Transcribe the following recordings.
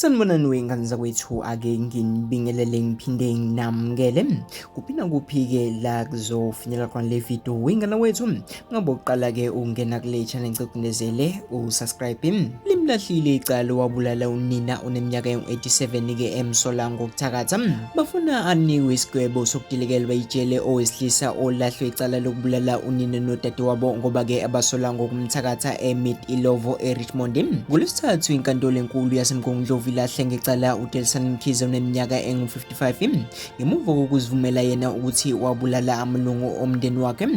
Sanibonani wengane zakwethu, ake nginibingelele ngiphinde nginamukele kuphina kuphi-ke la kuzofinyelela khona le video. Wengane wethu, ngabe uqala ke ungena kule channel ngicindezele usubscribe. Limlahlile Icala Owabulala Unina oneminyaka engu-87 ke emsola ngokuthakatha bafuna anikwe isigwebo sokudilikelwa ijele owesilisa olahlwe icala lokubulala unina nodadewabo ngoba ke abasola ngokumthakatha eMdilovo eRichmond. Ngolwesithathu inkantolo enkulu yasemgungundlovu ilahle ngecala uDelisani Mkhize oneminyaka engu-55 ngemuva kokuzivumela yena ukuthi wabulala amalungu omndeni wakhe.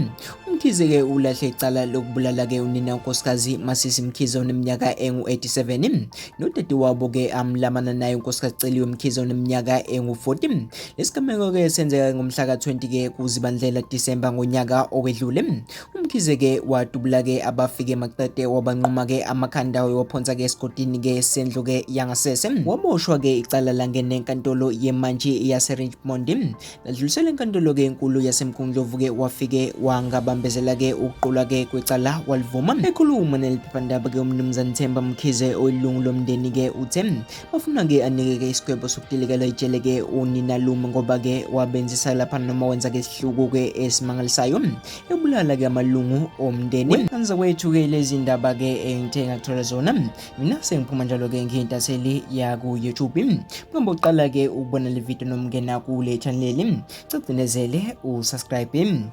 Mkhize ke ulahle icala lokubulala ke unina unkosikazi Masisi Mkhize oneminyaka engu-87 nodadewabo ke amlamana naye unkosikazi Celiwe Mkhize oneminyaka engu-40. Lesigameko ke senzeka ngomhla ka-20 ke kuZibandlela Disemba ngonyaka owedlule. Umkhize ke wadubula ke abafike maqede wabanquma ke amakhanda waphonsa ke esigodini ke sendlu ke yangasese. Waboshwa ke icala langene enkantolo yemanje yase-Richmond ladlulisela enkantolo ke enkulu yasemgungundlovu ke wafike wangabambezela ke ukuqulwa ke kwecala walivuma. Ekhuluma neliphephandaba ke umnumzane Themba Mkhize oyilungu lomndeni ke uthi bafuna ke anike ke isigwebo sokudilikela ijele ke unina luma ngoba ke wabenzisa lapha noma wenza ke isihluku ke esimangalisayo ebulala ke amalungu omndeni. Kanza kwethu ke lezi ndaba ke engithe ngathola zona mina sengiphuma njalo ke ngintaseli yaku YouTube. Ngomba uqala ke ukubona le video noma ungena kule channel, cigcinezele usubscribe.